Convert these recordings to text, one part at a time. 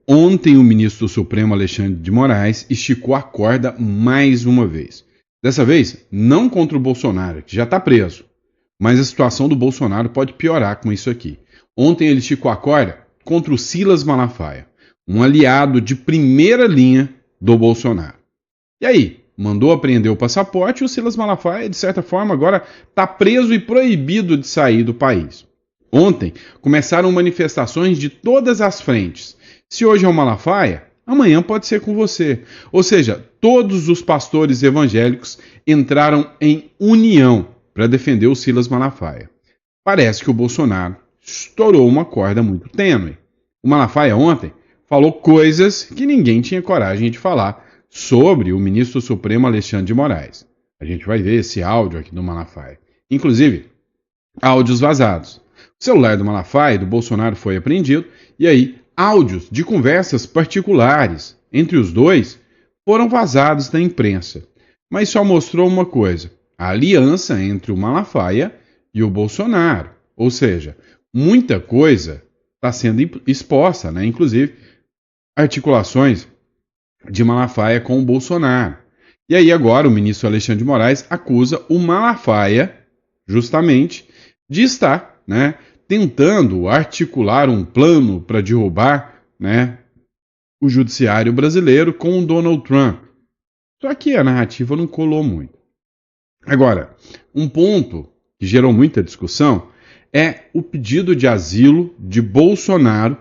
Ontem, o ministro do Supremo, Alexandre de Moraes, esticou a corda mais uma vez. Dessa vez, não contra o Bolsonaro, que já está preso, mas a situação do Bolsonaro pode piorar com isso aqui. Ontem ele esticou a corda contra o Silas Malafaia, um aliado de primeira linha do Bolsonaro. E aí, mandou apreender o passaporte e o Silas Malafaia, de certa forma, agora está preso e proibido de sair do país. Ontem, começaram manifestações de todas as frentes. Se hoje é o Malafaia, amanhã pode ser com você. Ou seja, todos os pastores evangélicos entraram em união para defender o Silas Malafaia. Parece que o Bolsonaro estourou uma corda muito tênue. O Malafaia ontem falou coisas que ninguém tinha coragem de falar sobre o ministro Supremo Alexandre de Moraes. A gente vai ver esse áudio aqui do Malafaia. Inclusive, áudios vazados. O celular do Malafaia e do Bolsonaro foi apreendido e aí áudios de conversas particulares entre os dois foram vazados da imprensa. Mas só mostrou uma coisa: a aliança entre o Malafaia e o Bolsonaro. Ou seja, muita coisa está sendo exposta, né? Inclusive articulações de Malafaia com o Bolsonaro. E aí agora o ministro Alexandre de Moraes acusa o Malafaia justamente de estar, né, tentando articular um plano para derrubar, né, o judiciário brasileiro com o Donald Trump. Só que a narrativa não colou muito. Agora, um ponto que gerou muita discussão é o pedido de asilo de Bolsonaro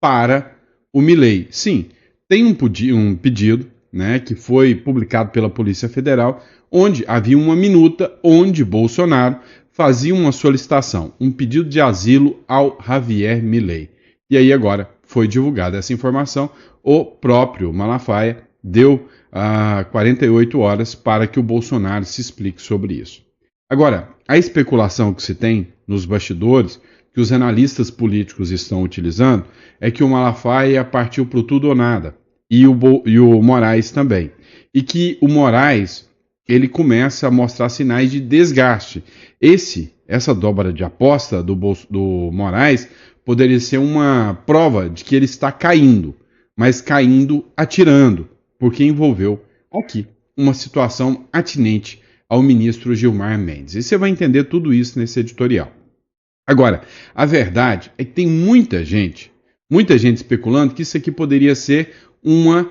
para o Milei. Sim, tem um pedido, né, que foi publicado pela Polícia Federal, onde havia uma minuta onde Bolsonaro fazia uma solicitação, um pedido de asilo ao Javier Milei. E aí agora foi divulgada essa informação, o próprio Malafaia deu 48 horas para que o Bolsonaro se explique sobre isso. Agora, a especulação que se tem nos bastidores, que os analistas políticos estão utilizando, é que o Malafaia partiu para o tudo ou nada, e o Moraes também. E que o Moraes, ele começa a mostrar sinais de desgaste. Essa dobra de aposta do Moraes poderia ser uma prova de que ele está caindo, mas caindo atirando, porque envolveu aqui uma situação atinente ao ministro Gilmar Mendes. E você vai entender tudo isso nesse editorial. Agora, a verdade é que tem muita gente especulando que isso aqui poderia ser uma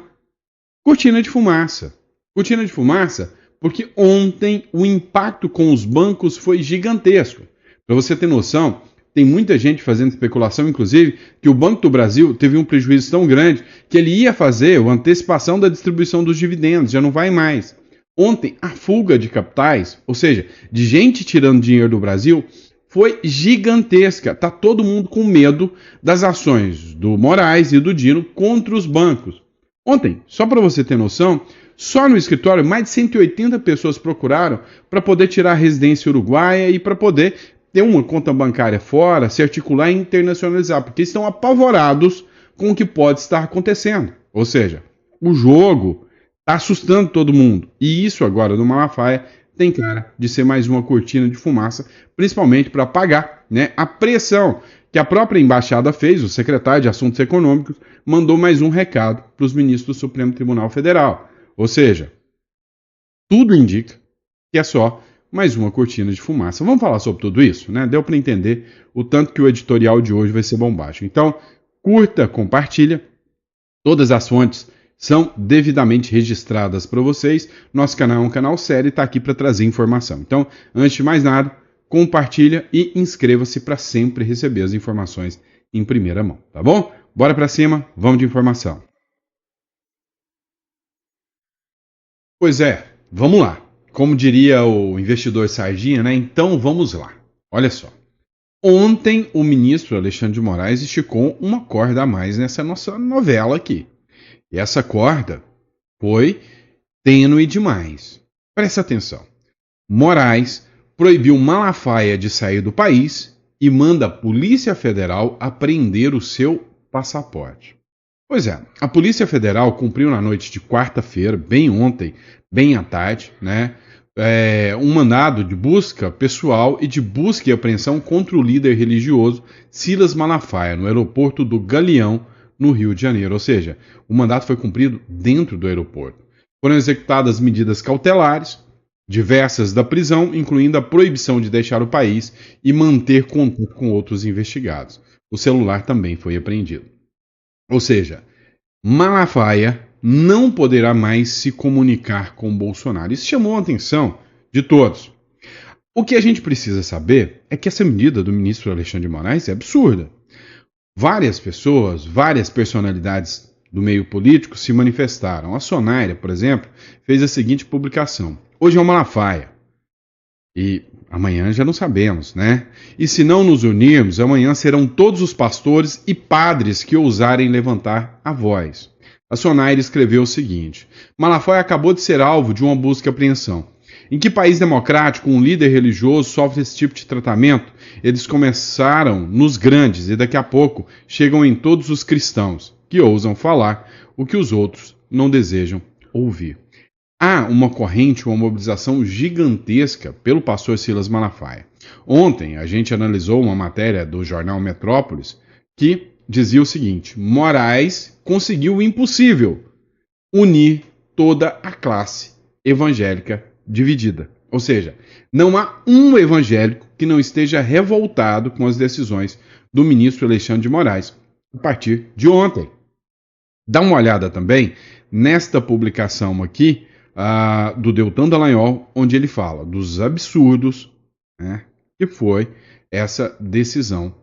cortina de fumaça. Cortina de fumaça porque ontem o impacto com os bancos foi gigantesco. Para você ter noção, tem muita gente fazendo especulação, inclusive, que o Banco do Brasil teve um prejuízo tão grande que ele ia fazer a antecipação da distribuição dos dividendos, já não vai mais. Ontem, a fuga de capitais, ou seja, de gente tirando dinheiro do Brasil, foi gigantesca. Está todo mundo com medo das ações do Moraes e do Dino contra os bancos. Ontem, só para você ter noção, só no escritório mais de 180 pessoas procuraram para poder tirar a residência uruguaia e para poder ter uma conta bancária fora, se articular e internacionalizar, porque estão apavorados com o que pode estar acontecendo. Ou seja, o jogo está assustando todo mundo. E isso agora do Malafaia tem cara de ser mais uma cortina de fumaça, principalmente para apagar, né, a pressão que a própria embaixada fez. O secretário de Assuntos Econômicos mandou mais um recado para os ministros do Supremo Tribunal Federal. Ou seja, tudo indica que é só mais uma cortina de fumaça. Vamos falar sobre tudo isso, né? Deu para entender o tanto que o editorial de hoje vai ser bombástico. Então, curta, compartilha. Todas as fontes são devidamente registradas para vocês. Nosso canal é um canal sério e está aqui para trazer informação. Então, antes de mais nada, compartilha e inscreva-se para sempre receber as informações em primeira mão, tá bom? Bora para cima, vamos de informação. Pois é, vamos lá. Como diria o investidor Sardinha, né? Então vamos lá. Olha só. Ontem o ministro Alexandre de Moraes esticou uma corda a mais nessa nossa novela aqui. E essa corda foi tênue demais. Presta atenção. Moraes proibiu Malafaia de sair do país e manda a Polícia Federal apreender o seu passaporte. Pois é, a Polícia Federal cumpriu na noite de quarta-feira, bem ontem, bem à tarde, né, um mandado de busca pessoal e de busca e apreensão contra o líder religioso Silas Malafaia, no aeroporto do Galeão, no Rio de Janeiro, ou seja, o mandato foi cumprido dentro do aeroporto. Foram executadas medidas cautelares, diversas da prisão, incluindo a proibição de deixar o país e manter contato com outros investigados. O celular também foi apreendido. Ou seja, Malafaia não poderá mais se comunicar com Bolsonaro. Isso chamou a atenção de todos. O que a gente precisa saber é que essa medida do ministro Alexandre de Moraes é absurda. Várias pessoas, várias personalidades do meio político se manifestaram. A Sonaira, por exemplo, fez a seguinte publicação: hoje é o Malafaia e amanhã já não sabemos, né? E se não nos unirmos, amanhã serão todos os pastores e padres que ousarem levantar a voz. A Sonaira escreveu o seguinte: Malafaia acabou de ser alvo de uma busca e apreensão. Em que país democrático um líder religioso sofre esse tipo de tratamento? Eles começaram nos grandes e daqui a pouco chegam em todos os cristãos, que ousam falar o que os outros não desejam ouvir. Há uma corrente, uma mobilização gigantesca pelo pastor Silas Malafaia. Ontem a gente analisou uma matéria do jornal Metrópolis que dizia o seguinte: Moraes conseguiu o impossível, unir toda a classe evangélica dividida. Ou seja, não há um evangélico que não esteja revoltado com as decisões do ministro Alexandre de Moraes a partir de ontem. Dá uma olhada também nesta publicação aqui do Deltan Dallagnol, onde ele fala dos absurdos, né, que foi essa decisão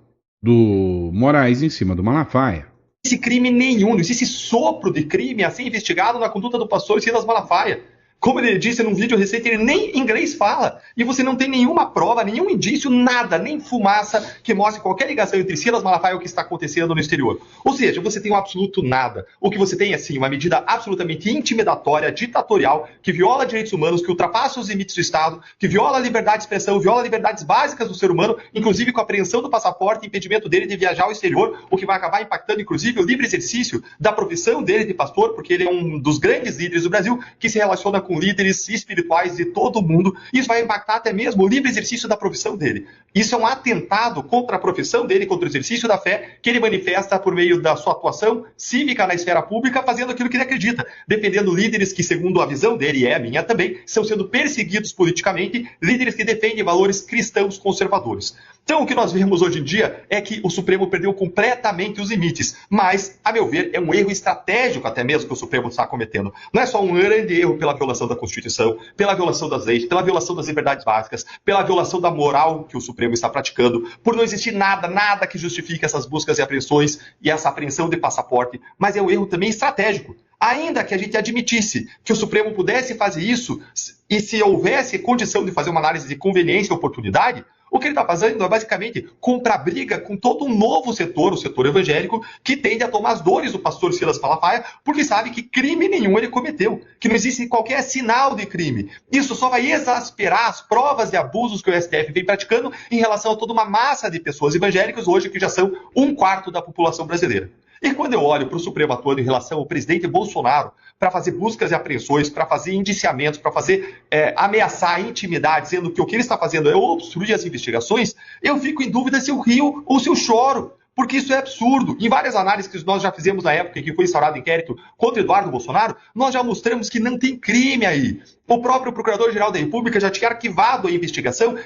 do Moraes em cima do Malafaia. Não existe crime nenhum, não existe sopro de crime a ser investigado na conduta do pastor Silas Malafaia. Como ele disse num vídeo recente, ele nem inglês fala. E você não tem nenhuma prova, nenhum indício, nada, nem fumaça que mostre qualquer ligação entre Silas Malafaia e o que está acontecendo no exterior. Ou seja, você tem um absoluto nada. O que você tem é, sim, uma medida absolutamente intimidatória, ditatorial, que viola direitos humanos, que ultrapassa os limites do Estado, que viola a liberdade de expressão, viola liberdades básicas do ser humano, inclusive com a apreensão do passaporte e impedimento dele de viajar ao exterior, o que vai acabar impactando, inclusive, o livre exercício da profissão dele de pastor, porque ele é um dos grandes líderes do Brasil, que se relaciona com líderes espirituais de todo o mundo. Isso vai impactar até mesmo o livre exercício da profissão dele. Isso é um atentado contra a profissão dele, contra o exercício da fé que ele manifesta por meio da sua atuação cívica na esfera pública, fazendo aquilo que ele acredita, defendendo líderes que, segundo a visão dele, e é a minha também, estão sendo perseguidos politicamente, líderes que defendem valores cristãos conservadores. Então, o que nós vemos hoje em dia é que o Supremo perdeu completamente os limites. Mas, a meu ver, é um erro estratégico até mesmo que o Supremo está cometendo. Não é só um grande erro pela violação da Constituição, pela violação das leis, pela violação das liberdades básicas, pela violação da moral que o Supremo está praticando, por não existir nada que justifique essas buscas e apreensões e essa apreensão de passaporte, mas é um erro também estratégico. Ainda que a gente admitisse que o Supremo pudesse fazer isso e se houvesse condição de fazer uma análise de conveniência e oportunidade, o que ele está fazendo é basicamente comprar briga com todo um novo setor, o setor evangélico, que tende a tomar as dores do pastor Silas Malafaia, porque sabe que crime nenhum ele cometeu, que não existe qualquer sinal de crime. Isso só vai exasperar as provas de abusos que o STF vem praticando em relação a toda uma massa de pessoas evangélicas hoje que já são 1/4 da população brasileira. E quando eu olho para o Supremo atuando em relação ao presidente Bolsonaro para fazer buscas e apreensões, para fazer indiciamentos, para fazer ameaçar, intimidar, dizendo que o que ele está fazendo é obstruir as investigações, eu fico em dúvida se eu rio ou se eu choro. Porque isso é absurdo. Em várias análises que nós já fizemos na época em que foi instaurado inquérito contra Eduardo Bolsonaro, nós já mostramos que não tem crime aí. O próprio Procurador-Geral da República já tinha arquivado a investigação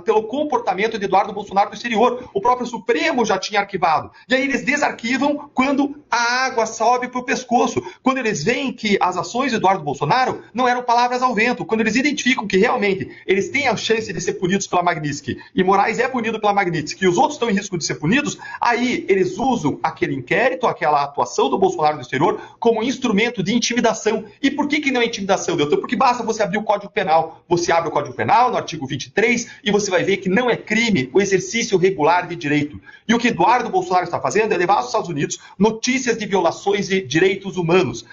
pelo comportamento de Eduardo Bolsonaro no exterior. O próprio Supremo já tinha arquivado. E aí eles desarquivam quando a água sobe para o pescoço. Quando eles veem que as ações de Eduardo Bolsonaro não eram palavras ao vento. Quando eles identificam que realmente eles têm a chance de ser punidos pela Magnitsky e Moraes é punido pela Magnitsky e os outros estão em risco de ser punidos, aí eles usam aquele inquérito, aquela atuação do Bolsonaro no exterior como instrumento de intimidação. E por que não é intimidação, Deltan? Porque basta você abrir o Código Penal. Você abre o Código Penal no artigo 23 e você vai ver que não é crime o exercício regular de direito. E o que Eduardo Bolsonaro está fazendo é levar aos Estados Unidos notícias de violações de direitos humanos.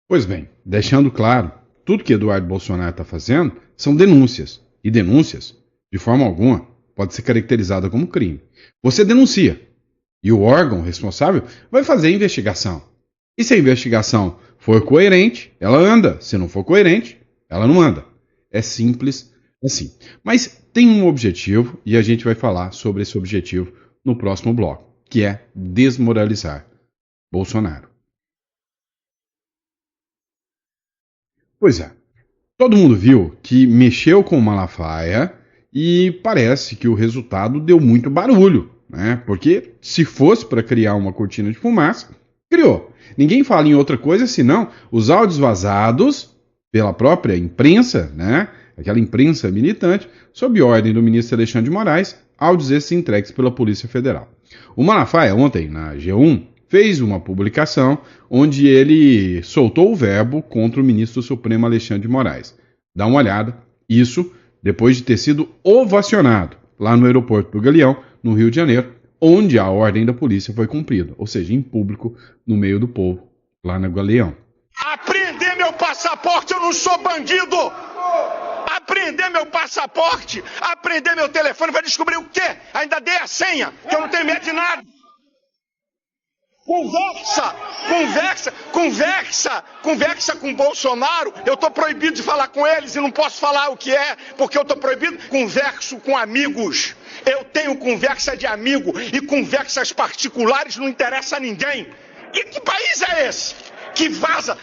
Pois bem, deixando claro, tudo que Eduardo Bolsonaro está fazendo são denúncias. E denúncias, de forma alguma, pode ser caracterizada como crime. Você denuncia e o órgão responsável vai fazer a investigação. E se a investigação for coerente, ela anda. Se não for coerente, ela não anda. É simples assim. Mas tem um objetivo e a gente vai falar sobre esse objetivo no próximo bloco, que é desmoralizar Bolsonaro. Pois é, todo mundo viu que mexeu com o Malafaia e parece que o resultado deu muito barulho, né? Porque se fosse para criar uma cortina de fumaça, criou. Ninguém fala em outra coisa senão os áudios vazados pela própria imprensa, né? Aquela imprensa militante, sob ordem do ministro Alexandre de Moraes, áudios esses entregues pela Polícia Federal. O Malafaia, ontem, na G1, fez uma publicação onde ele soltou o verbo contra o ministro Supremo Alexandre de Moraes. Dá uma olhada, isso depois de ter sido ovacionado lá no aeroporto do Galeão, no Rio de Janeiro, onde a ordem da polícia foi cumprida, ou seja, em público, no meio do povo, lá no Galeão. Apreender meu passaporte, eu não sou bandido! Apreender meu passaporte, apreender meu telefone, vai descobrir o quê? Ainda dei a senha, que eu não tenho medo de nada. Conversa com o Bolsonaro. Eu tô proibido de falar com eles e não posso falar o que é, porque eu tô proibido. Converso com amigos. Eu tenho conversa de amigo e conversas particulares não interessa a ninguém. E que país é esse que vaza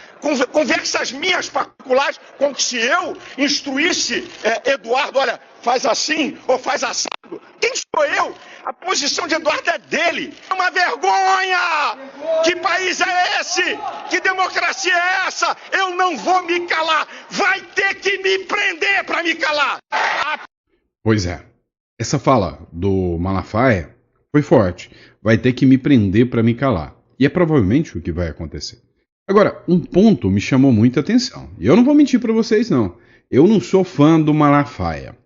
conversas minhas particulares como se eu instruísse Eduardo, olha, faz assim ou faz assado? Quem sou eu? A posição de Eduardo é dele. É uma vergonha! Que país é esse? Que democracia é essa? Eu não vou me calar. Vai ter que me prender para me calar. Pois é. Essa fala do Malafaia foi forte. Vai ter que me prender para me calar. E é provavelmente o que vai acontecer. Agora, um ponto me chamou muita atenção. E eu não vou mentir para vocês, não. Eu não sou fã do Malafaia.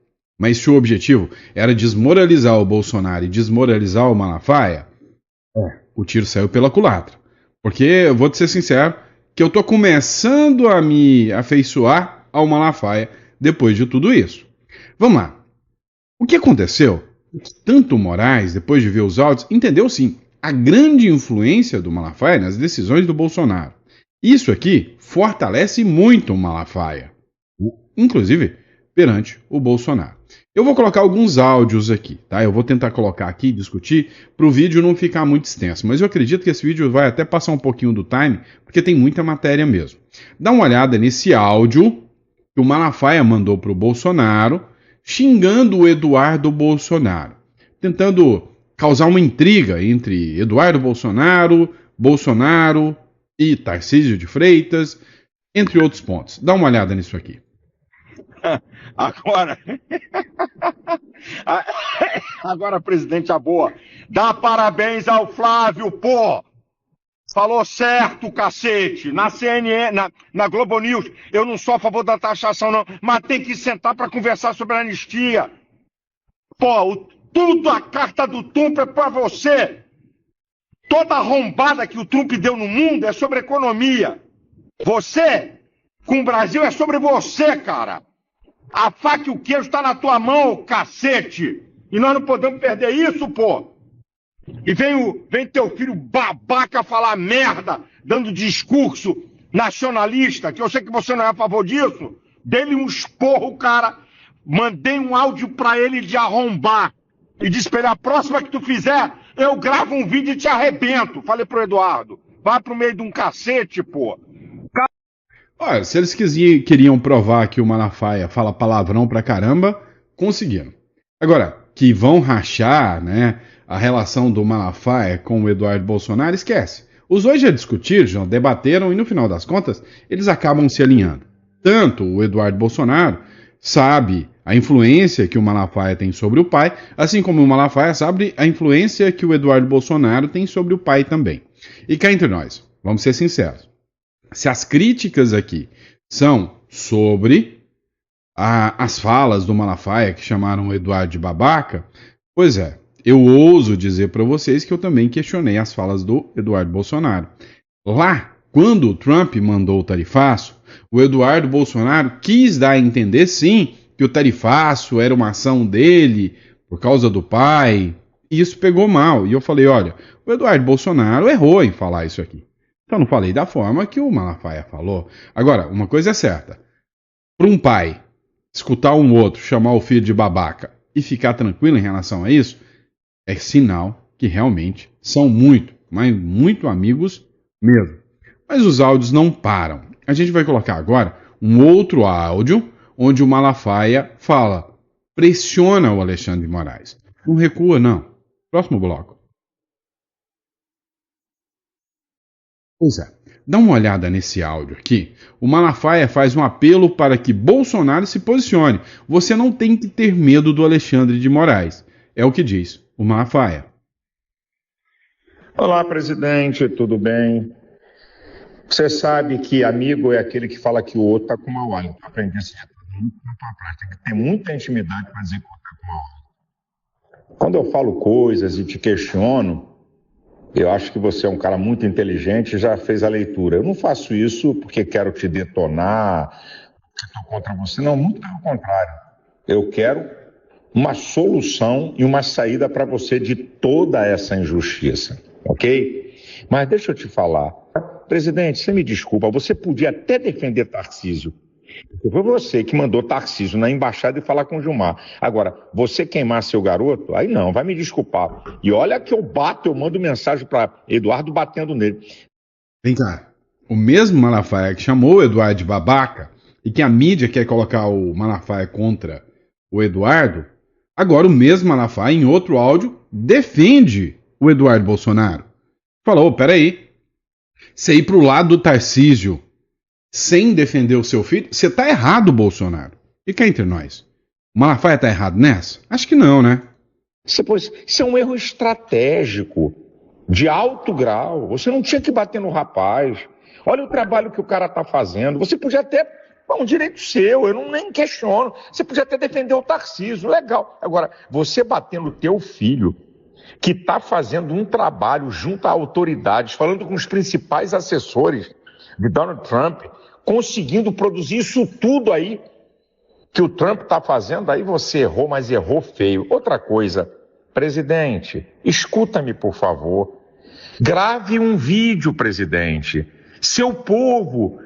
Mas se o objetivo era desmoralizar o Bolsonaro e desmoralizar o Malafaia, o tiro saiu pela culatra. Porque, eu vou te ser sincero, que eu tô começando a me afeiçoar ao Malafaia depois de tudo isso. Vamos lá. O que aconteceu? Tanto o Moraes, depois de ver os áudios, entendeu sim a grande influência do Malafaia nas decisões do Bolsonaro. Isso aqui fortalece muito o Malafaia, inclusive perante o Bolsonaro. Eu vou colocar alguns áudios aqui, tá? Eu vou tentar colocar aqui e discutir para o vídeo não ficar muito extenso, mas eu acredito que esse vídeo vai até passar um pouquinho do time, porque tem muita matéria mesmo. Dá uma olhada nesse áudio que o Malafaia mandou para o Bolsonaro, xingando o Eduardo Bolsonaro, tentando causar uma intriga entre Eduardo Bolsonaro, Bolsonaro e Tarcísio de Freitas, entre outros pontos. Dá uma olhada nisso aqui. Agora, presidente, a boa. Dá parabéns ao Flávio, pô! Falou certo, cacete! Na CNN, na Globo News, eu não sou a favor da taxação, não, mas tem que sentar para conversar sobre a anistia. Pô, tudo a carta do Trump é para você. Toda a arrombada que o Trump deu no mundo é sobre economia. Você, com o Brasil, é sobre você, cara. A faca e o queijo tá na tua mão, cacete. E nós não podemos perder isso, pô. E vem teu filho babaca falar merda, dando discurso nacionalista, que eu sei que você não é a favor disso. Dei-lhe um esporro, cara. Mandei um áudio pra ele de arrombar. E disse pra ele, a próxima que tu fizer, eu gravo um vídeo e te arrebento. Falei pro Eduardo, vai pro meio de um cacete, pô. Olha, se eles queriam provar que o Malafaia fala palavrão pra caramba, conseguiram. Agora, que vão rachar, né, a relação do Malafaia com o Eduardo Bolsonaro, esquece. Os dois já discutiram, já debateram e no final das contas, eles acabam se alinhando. Tanto o Eduardo Bolsonaro sabe a influência que o Malafaia tem sobre o pai, assim como o Malafaia sabe a influência que o Eduardo Bolsonaro tem sobre o pai também. E cá entre nós, vamos ser sinceros. Se as críticas aqui são sobre as falas do Malafaia, que chamaram o Eduardo de babaca, pois é, eu ouso dizer para vocês que eu também questionei as falas do Eduardo Bolsonaro. Lá, quando o Trump mandou o tarifaço, o Eduardo Bolsonaro quis dar a entender, sim, que o tarifaço era uma ação dele, por causa do pai, e isso pegou mal. E eu falei, olha, o Eduardo Bolsonaro errou em falar isso aqui. Então não falei da forma que o Malafaia falou. Agora, uma coisa é certa. Para um pai escutar um outro chamar o filho de babaca e ficar tranquilo em relação a isso, é sinal que realmente são muito, mas muito amigos mesmo. Mas os áudios não param. A gente vai colocar agora um outro áudio onde o Malafaia fala, pressiona o Alexandre de Moraes. Não recua, não. Próximo bloco. Pois é. Dá uma olhada nesse áudio aqui. O Malafaia faz um apelo para que Bolsonaro se posicione. Você não tem que ter medo do Alexandre de Moraes. É o que diz o Malafaia. Olá, presidente, tudo bem? Você sabe que amigo é aquele que fala que o outro está com mau hálito. Eu aprendi esse muito na tua prática. Tem que ter muita intimidade para dizer que o outro está com mau hálito. Quando eu falo coisas e te questiono, eu acho que você é um cara muito inteligente e já fez a leitura. Eu não faço isso porque quero te detonar, porque estou contra você. Não, muito pelo contrário. Eu quero uma solução e uma saída para você de toda essa injustiça, ok? Mas deixa eu te falar. Presidente, você me desculpa, você podia até defender Tarcísio. Foi você que mandou Tarcísio na embaixada e falar com o Gilmar. Agora, você queimar seu garoto, aí não, vai me desculpar. E olha que eu mando mensagem para Eduardo batendo nele. Vem cá, o mesmo Malafaia que chamou o Eduardo de babaca e que a mídia quer colocar o Malafaia contra o Eduardo, agora o mesmo Malafaia, em outro áudio, defende o Eduardo Bolsonaro. Falou, peraí, você ir pro lado do Tarcísio sem defender o seu filho, você tá errado, Bolsonaro. Fica entre nós. O Malafaia tá errado nessa? Acho que não, né? Isso é um erro estratégico, de alto grau. Você não tinha que bater no rapaz. Olha o trabalho que o cara tá fazendo. Você podia até, um direito seu, eu nem questiono. Você podia até defender o Tarcísio, legal. Agora, você bater no teu filho, que está fazendo um trabalho junto a autoridades, falando com os principais assessores de Donald Trump, conseguindo produzir isso tudo aí que o Trump está fazendo, aí você errou, mas errou feio. Outra coisa, presidente, escuta-me, por favor. Grave um vídeo, presidente. Seu povo,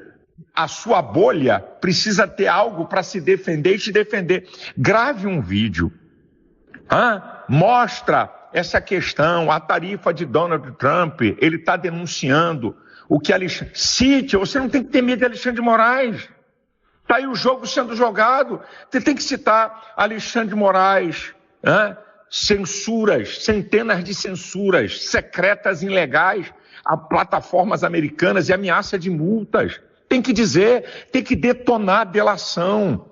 a sua bolha, precisa ter algo para se defender e te defender. Grave um vídeo. Mostra essa questão, a tarifa de Donald Trump, ele está denunciando o que Alexandre... Cite, você não tem que ter medo de Alexandre de Moraes. Está aí o jogo sendo jogado. Você tem que citar Alexandre de Moraes, censuras, centenas de censuras secretas, ilegais, a plataformas americanas e ameaça de multas. Tem que dizer, tem que detonar a delação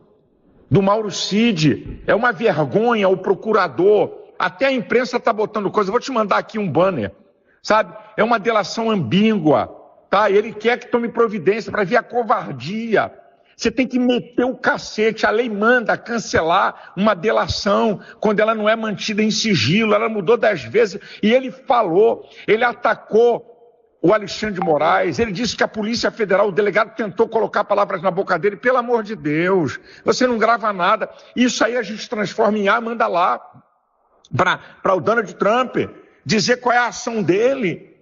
do Mauro Cid. É uma vergonha o procurador, até a imprensa está botando coisa. Vou te mandar aqui um banner, sabe? É uma delação ambígua, tá? Ele quer que tome providência para ver a covardia. Você tem que meter o cacete. A lei manda cancelar uma delação quando ela não é mantida em sigilo. Ela mudou 10 vezes. E ele falou, ele atacou o Alexandre de Moraes. Ele disse que a Polícia Federal, o delegado tentou colocar palavras na boca dele. Pelo amor de Deus, você não grava nada. Isso aí a gente transforma em manda lá para o Donald Trump dizer qual é a ação dele.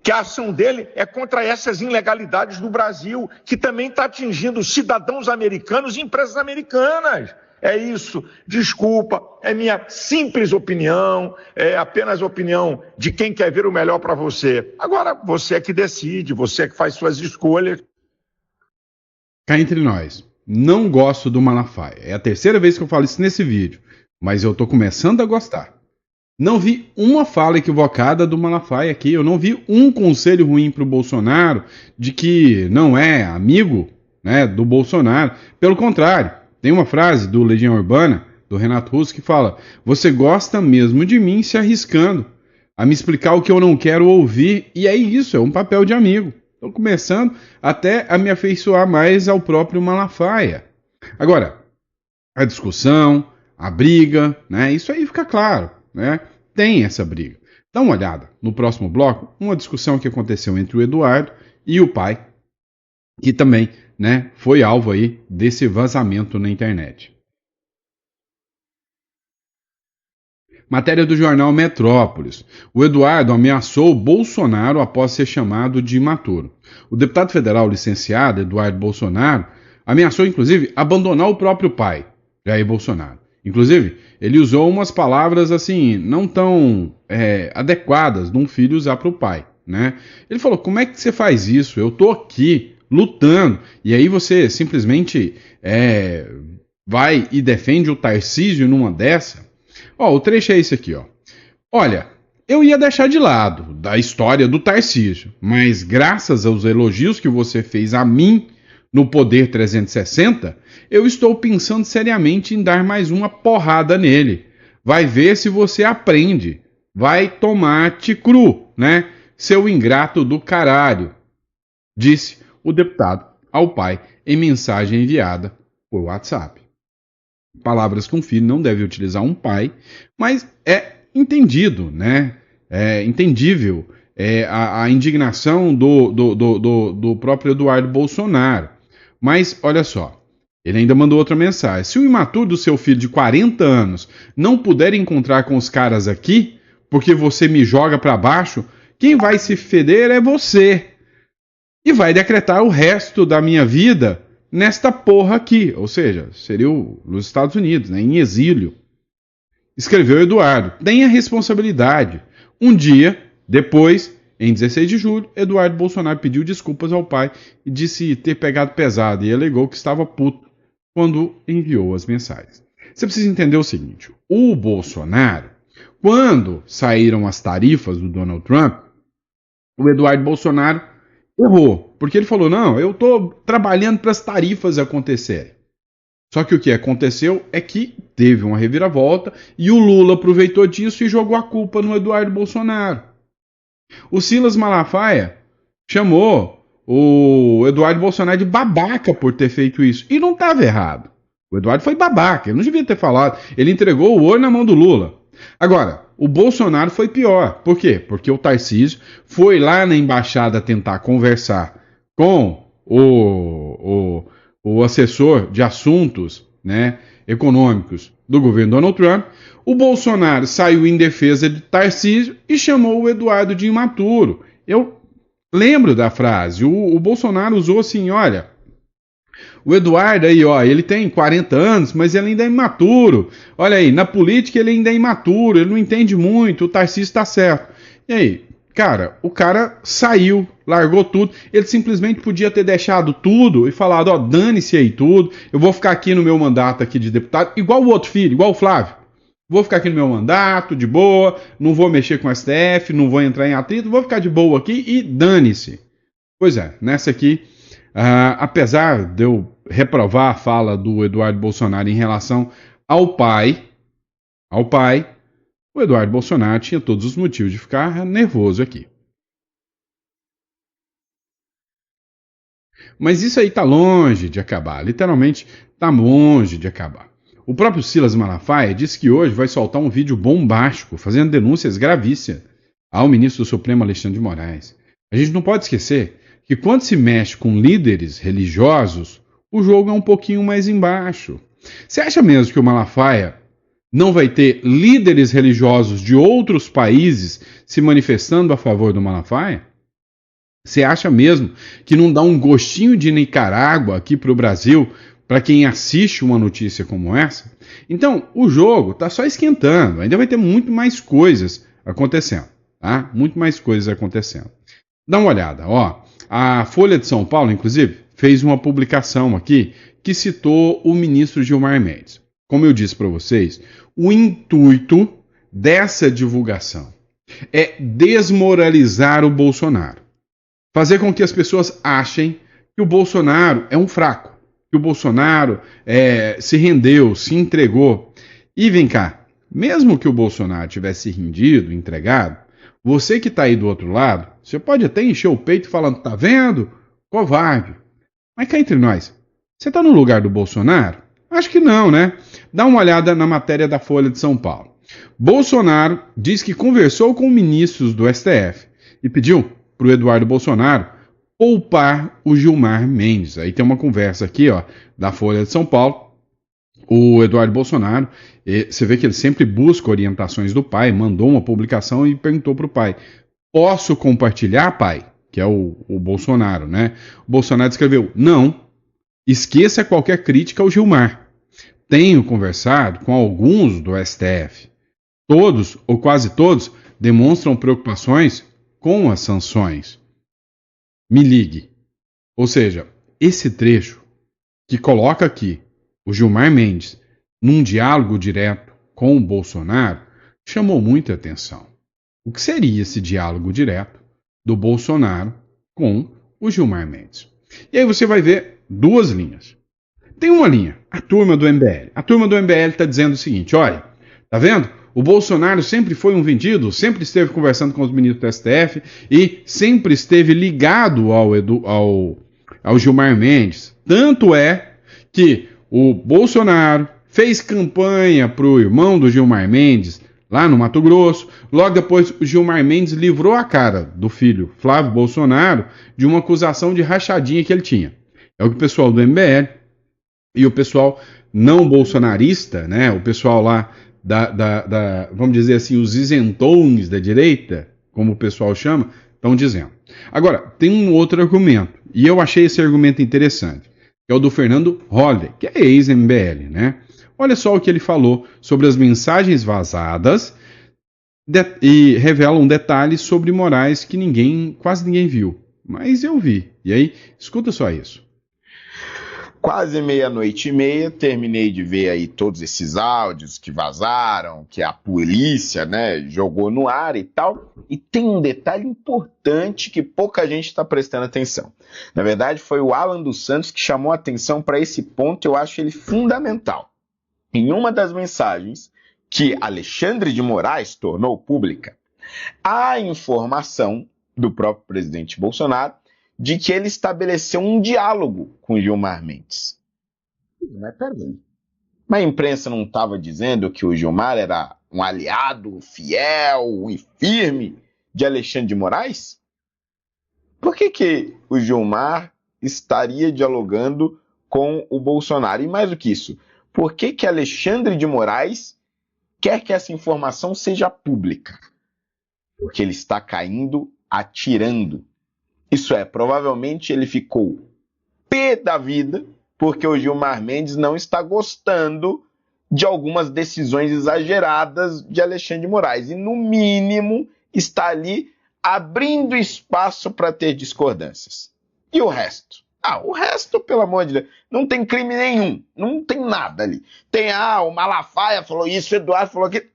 Que a ação dele é contra essas ilegalidades do Brasil, que também está atingindo cidadãos americanos e empresas americanas. É isso, desculpa, é minha simples opinião, é apenas a opinião de quem quer ver o melhor para você. Agora, você é que decide, você é que faz suas escolhas. Cá entre nós, não gosto do Malafaia. É a terceira vez que eu falo isso nesse vídeo, mas eu tô começando a gostar. Não vi uma fala equivocada do Malafaia aqui, eu não vi um conselho ruim para o Bolsonaro de que não é amigo, né, do Bolsonaro. Pelo contrário, tem uma frase do Legião Urbana, do Renato Russo, que fala: você gosta mesmo de mim se arriscando a me explicar o que eu não quero ouvir, e é isso, é um papel de amigo. Estou começando até a me afeiçoar mais ao próprio Malafaia. Agora, a discussão, a briga, né, isso aí fica claro. Né? Tem essa briga. Dá uma olhada no próximo bloco, uma discussão que aconteceu entre o Eduardo e o pai, que também, né, foi alvo aí desse vazamento na internet. Matéria do jornal Metrópolis. O Eduardo ameaçou Bolsonaro após ser chamado de imaturo. O deputado federal licenciado Eduardo Bolsonaro ameaçou, inclusive, abandonar o próprio pai, Jair Bolsonaro. Inclusive, ele usou umas palavras assim, não tão adequadas de um filho usar para o pai, né? Ele falou, como é que você faz isso? Eu tô aqui lutando, e aí você simplesmente vai e defende o Tarcísio numa dessa? Ó, o trecho é esse aqui, ó. Olha, eu ia deixar de lado da história do Tarcísio, mas graças aos elogios que você fez a mim no Poder 360, eu estou pensando seriamente em dar mais uma porrada nele. Vai ver se você aprende. Vai tomar-te cru, né? Seu ingrato do caralho, disse o deputado ao pai em mensagem enviada por WhatsApp. Palavras que um filho não deve utilizar um pai, mas é entendido, né? É entendível a indignação do próprio Eduardo Bolsonaro. Mas, olha só, ele ainda mandou outra mensagem. Se o imaturo do seu filho de 40 anos não puder encontrar com os caras aqui, porque você me joga para baixo, quem vai se feder é você. E vai decretar o resto da minha vida nesta porra aqui. Ou seja, seria nos Estados Unidos, né, em exílio. Escreveu Eduardo. Tenha responsabilidade. Um dia depois, em 16 de julho, Eduardo Bolsonaro pediu desculpas ao pai e disse ter pegado pesado e alegou que estava puto quando enviou as mensagens. Você precisa entender o seguinte, o Bolsonaro, quando saíram as tarifas do Donald Trump, o Eduardo Bolsonaro errou, porque ele falou, não, eu estou trabalhando para as tarifas acontecerem. Só que o que aconteceu é que teve uma reviravolta e o Lula aproveitou disso e jogou a culpa no Eduardo Bolsonaro. O Silas Malafaia chamou o Eduardo Bolsonaro de babaca por ter feito isso. E não estava errado. O Eduardo foi babaca, ele não devia ter falado. Ele entregou o ouro na mão do Lula. Agora, o Bolsonaro foi pior. Por quê? Porque o Tarcísio foi lá na embaixada tentar conversar com o assessor de assuntos, né, econômicos do governo Donald Trump. O Bolsonaro saiu em defesa de Tarcísio e chamou o Eduardo de imaturo. Eu lembro da frase. O Bolsonaro usou assim, olha, o Eduardo aí, ó, ele tem 40 anos, mas ele ainda é imaturo. Olha aí, na política ele ainda é imaturo, ele não entende muito, o Tarcísio está certo. E aí, cara, o cara saiu, largou tudo, ele simplesmente podia ter deixado tudo e falado, ó, dane-se aí tudo, eu vou ficar aqui no meu mandato aqui de deputado, igual o outro filho, igual o Flávio. Vou ficar aqui no meu mandato, de boa, não vou mexer com o STF, não vou entrar em atrito, vou ficar de boa aqui e dane-se. Pois é, nessa aqui, apesar de eu reprovar a fala do Eduardo Bolsonaro em relação ao pai, o Eduardo Bolsonaro tinha todos os motivos de ficar nervoso aqui. Mas isso aí está longe de acabar, literalmente está longe de acabar. O próprio Silas Malafaia disse que hoje vai soltar um vídeo bombástico, fazendo denúncias gravíssimas ao ministro do Supremo Alexandre de Moraes. A gente não pode esquecer que quando se mexe com líderes religiosos, o jogo é um pouquinho mais embaixo. Você acha mesmo que o Malafaia não vai ter líderes religiosos de outros países se manifestando a favor do Malafaia? Você acha mesmo que não dá um gostinho de Nicarágua aqui para o Brasil para quem assiste uma notícia como essa? Então, o jogo está só esquentando. Ainda vai ter muito mais coisas acontecendo, tá? Muito mais coisas acontecendo. Dá uma olhada, ó. A Folha de São Paulo, inclusive, fez uma publicação aqui que citou o ministro Gilmar Mendes. Como eu disse para vocês, o intuito dessa divulgação é desmoralizar o Bolsonaro. Fazer com que as pessoas achem que o Bolsonaro é um fraco, que o Bolsonaro se rendeu, se entregou. E vem cá, mesmo que o Bolsonaro tivesse rendido, entregado, você que está aí do outro lado, você pode até encher o peito falando, tá vendo? Covarde. Mas cá entre nós, você está no lugar do Bolsonaro? Acho que não, né? Dá uma olhada na matéria da Folha de São Paulo. Bolsonaro diz que conversou com ministros do STF e pediu para o Eduardo Bolsonaro poupar o Gilmar Mendes. Aí tem uma conversa aqui, ó, da Folha de São Paulo. O Eduardo Bolsonaro, você vê que ele sempre busca orientações do pai, mandou uma publicação e perguntou para o pai, posso compartilhar, pai? Que é o Bolsonaro, né? O Bolsonaro escreveu, não, esqueça qualquer crítica ao Gilmar. Tenho conversado com alguns do STF. Todos, ou quase todos, demonstram preocupações com as sanções. Me ligue. Ou seja, esse trecho que coloca aqui o Gilmar Mendes num diálogo direto com o Bolsonaro chamou muita atenção. O que seria esse diálogo direto do Bolsonaro com o Gilmar Mendes? E aí você vai ver duas linhas. Tem uma linha, a turma do MBL. A turma do MBL está dizendo o seguinte, olha, tá vendo? O Bolsonaro sempre foi um vendido, sempre esteve conversando com os ministros do STF e sempre esteve ligado ao Gilmar Mendes. Tanto é que o Bolsonaro fez campanha para o irmão do Gilmar Mendes lá no Mato Grosso. Logo depois, o Gilmar Mendes livrou a cara do filho Flávio Bolsonaro de uma acusação de rachadinha que ele tinha. É o que o pessoal do MBL e o pessoal não bolsonarista, né, o pessoal lá vamos dizer assim, os isentões da direita, como o pessoal chama, estão dizendo. Agora, tem um outro argumento, e eu achei esse argumento interessante, que é o do Fernando Holliday, que é ex-MBL, né? Olha só o que ele falou sobre as mensagens vazadas e revelam detalhes sobre Moraes que quase ninguém viu, mas eu vi. E aí, escuta só isso. Quase 00:30, terminei de ver aí todos esses áudios que vazaram, que a polícia, né, jogou no ar e tal. E tem um detalhe importante que pouca gente está prestando atenção. Na verdade, foi o Alan dos Santos que chamou a atenção para esse ponto, eu acho ele fundamental. Em uma das mensagens que Alexandre de Moraes tornou pública, há informação do próprio presidente Bolsonaro de que ele estabeleceu um diálogo com Gilmar Mendes. Mas peraí. Mas a imprensa não estava dizendo que o Gilmar era um aliado fiel e firme de Alexandre de Moraes? Por que o Gilmar estaria dialogando com o Bolsonaro? E mais do que isso, por que Alexandre de Moraes quer que essa informação seja pública? Porque ele está caindo atirando. Isso é, provavelmente ele ficou pé da vida porque o Gilmar Mendes não está gostando de algumas decisões exageradas de Alexandre de Moraes. E, no mínimo, está ali abrindo espaço para ter discordâncias. E o resto? O resto, pelo amor de Deus, não tem crime nenhum. Não tem nada ali. Tem, o Malafaia falou isso, o Eduardo falou aquilo.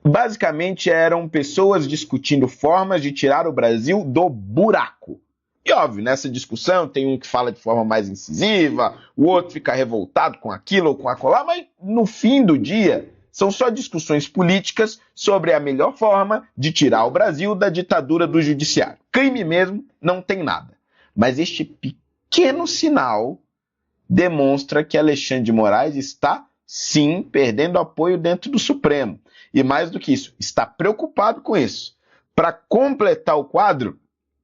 Basicamente eram pessoas discutindo formas de tirar o Brasil do buraco. E óbvio, nessa discussão tem um que fala de forma mais incisiva, o outro fica revoltado com aquilo ou com acolá, mas no fim do dia são só discussões políticas sobre a melhor forma de tirar o Brasil da ditadura do judiciário. Crime mesmo não tem nada. Mas este pequeno sinal demonstra que Alexandre de Moraes está, sim, perdendo apoio dentro do Supremo. E mais do que isso, está preocupado com isso. Para completar o quadro,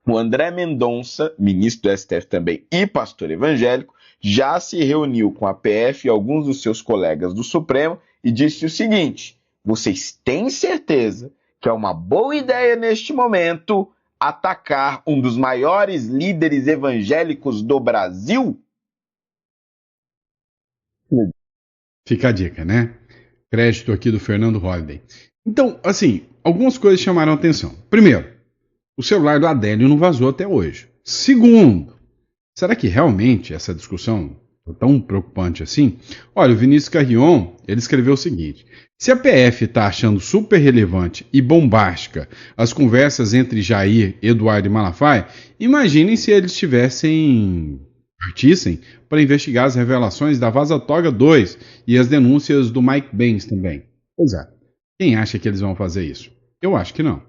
o André Mendonça, ministro do STF também e pastor evangélico, já se reuniu com a PF e alguns dos seus colegas do Supremo e disse o seguinte: vocês têm certeza que é uma boa ideia neste momento atacar um dos maiores líderes evangélicos do Brasil? Fica a dica, né? Crédito aqui do Fernando Holliday. Então, assim, algumas coisas chamaram a atenção. Primeiro, o celular do Adélio não vazou até hoje. Segundo, será que realmente essa discussão é tão preocupante assim? Olha, o Vinícius Carrion, ele escreveu o seguinte: se a PF está achando super relevante e bombástica as conversas entre Jair, Eduardo e Malafaia, imaginem se eles partissem para investigar as revelações da Vaza Toga 2 e as denúncias do Mike Benz também. Pois é. Quem acha que eles vão fazer isso? Eu acho que não.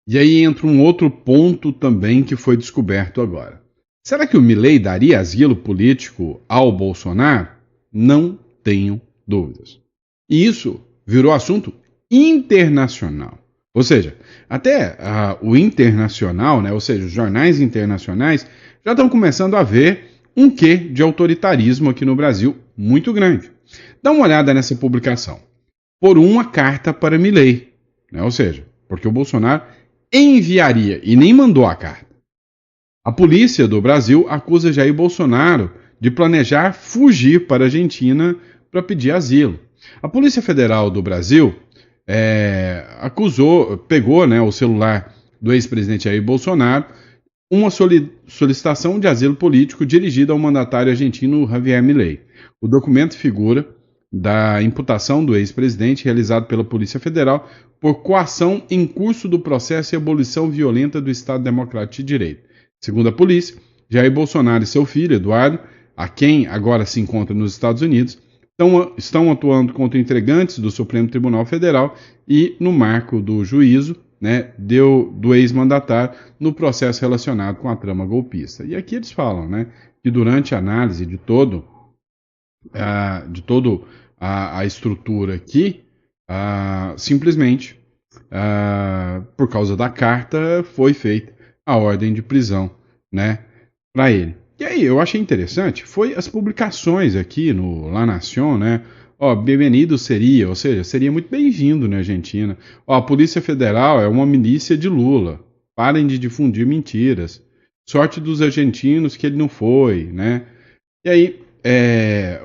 E aí entra um outro ponto também que foi descoberto agora. Será que o Milei daria asilo político ao Bolsonaro? Não tenho dúvidas. E isso virou assunto internacional. Ou seja, até o internacional, né, ou seja, os jornais internacionais, já estão começando a ver um quê de autoritarismo aqui no Brasil muito grande. Dá uma olhada nessa publicação. Por uma carta para Milei, né, ou seja, porque o Bolsonaro enviaria e nem mandou a carta. A polícia do Brasil acusa Jair Bolsonaro de planejar fugir para a Argentina para pedir asilo. A Polícia Federal do Brasil pegou, né, o celular do ex-presidente Jair Bolsonaro, uma solicitação de asilo político dirigida ao mandatário argentino Javier Milei. O documento figura da imputação do ex-presidente realizado pela Polícia Federal por coação em curso do processo de abolição violenta do Estado Democrático de Direito. Segundo a polícia, Jair Bolsonaro e seu filho, Eduardo, a quem agora se encontra nos Estados Unidos, estão atuando contra integrantes do Supremo Tribunal Federal e no marco do juízo, né, do ex-mandatário no processo relacionado com a trama golpista. E aqui eles falam, né, que durante a análise de toda a estrutura aqui, simplesmente, por causa da carta, foi feita a ordem de prisão, né, para ele. E aí, eu achei interessante, foi as publicações aqui no La Nación, né, bem-vindo seria, ou seja, seria muito bem-vindo na Argentina. A Polícia Federal é uma milícia de Lula, parem de difundir mentiras. Sorte dos argentinos que ele não foi, né. E aí,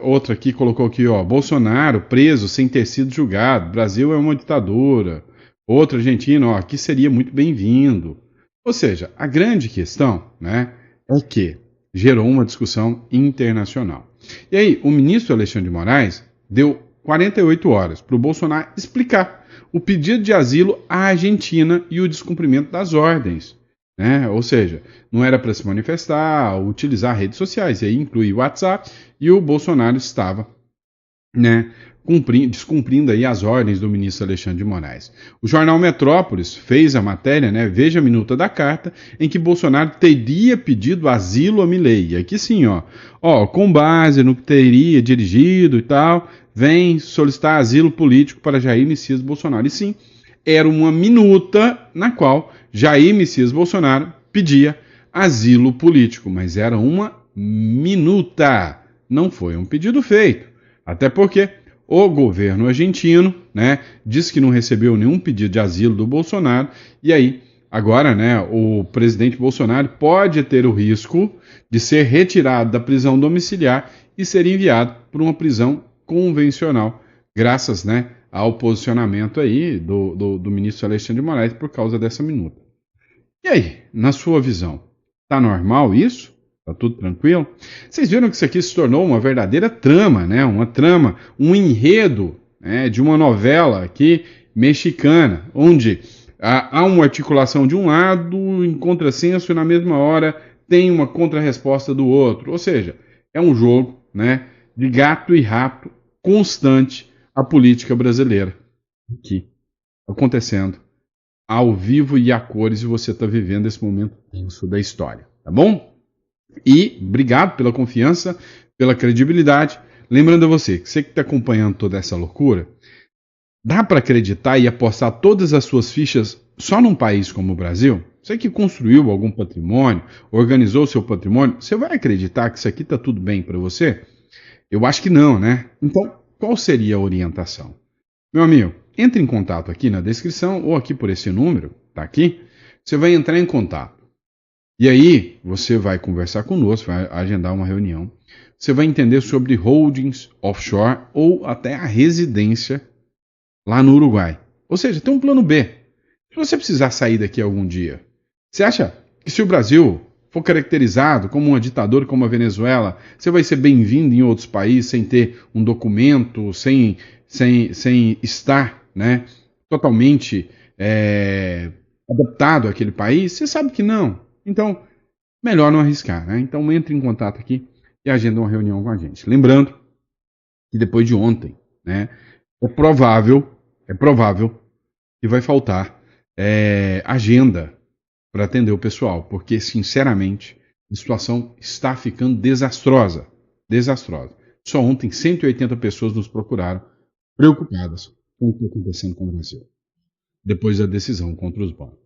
outra aqui colocou aqui, Bolsonaro preso sem ter sido julgado, Brasil é uma ditadura. Outro argentino, aqui seria muito bem-vindo. Ou seja, a grande questão, né, é que gerou uma discussão internacional. E aí, o ministro Alexandre de Moraes deu 48 horas para o Bolsonaro explicar o pedido de asilo à Argentina e o descumprimento das ordens, né? Ou seja, não era para se manifestar, utilizar redes sociais, e aí inclui o WhatsApp, e o Bolsonaro estava, né, descumprindo aí as ordens do ministro Alexandre de Moraes. O jornal Metrópolis fez a matéria, né, veja a minuta da carta, em que Bolsonaro teria pedido asilo a Milei. E aqui sim, com base no que teria dirigido e tal, vem solicitar asilo político para Jair Messias Bolsonaro. E sim, era uma minuta na qual Jair Messias Bolsonaro pedia asilo político, mas era uma minuta, não foi um pedido feito. Até porque o governo argentino, né, diz que não recebeu nenhum pedido de asilo do Bolsonaro, e aí, agora, né, o presidente Bolsonaro pode ter o risco de ser retirado da prisão domiciliar e ser enviado para uma prisão convencional, graças, né, ao posicionamento aí do ministro Alexandre de Moraes por causa dessa minuta. E aí, na sua visão, tá normal isso? Tá tudo tranquilo? Vocês viram que isso aqui se tornou uma verdadeira trama, né? Uma trama, um enredo, né, de uma novela aqui mexicana, onde há uma articulação de um lado, em contrassenso, e na mesma hora tem uma contrarresposta do outro. Ou seja, é um jogo, né, de gato e rato constante a política brasileira aqui acontecendo ao vivo e a cores, e você está vivendo esse momento tenso da história, tá bom? E obrigado pela confiança, pela credibilidade. Lembrando a você que está acompanhando toda essa loucura, dá para acreditar e apostar todas as suas fichas só num país como o Brasil? Você que construiu algum patrimônio, organizou seu patrimônio, você vai acreditar que isso aqui está tudo bem para você? Eu acho que não, né? Então, qual seria a orientação? Meu amigo, entre em contato aqui na descrição ou aqui por esse número, tá aqui. Você vai entrar em contato. E aí, você vai conversar conosco, vai agendar uma reunião. Você vai entender sobre holdings offshore ou até a residência lá no Uruguai. Ou seja, tem um plano B. Se você precisar sair daqui algum dia, você acha que se o Brasil for caracterizado como uma ditadura como a Venezuela, você vai ser bem-vindo em outros países sem ter um documento, sem estar, né, totalmente adaptado àquele país? Você sabe que não. Então, melhor não arriscar, né? Então, entre em contato aqui e agenda uma reunião com a gente. Lembrando que depois de ontem, né, é provável que vai faltar agenda para atender o pessoal, porque, sinceramente, a situação está ficando desastrosa. Só ontem, 180 pessoas nos procuraram, preocupadas com o que está acontecendo com o Brasil, depois da decisão contra os bancos.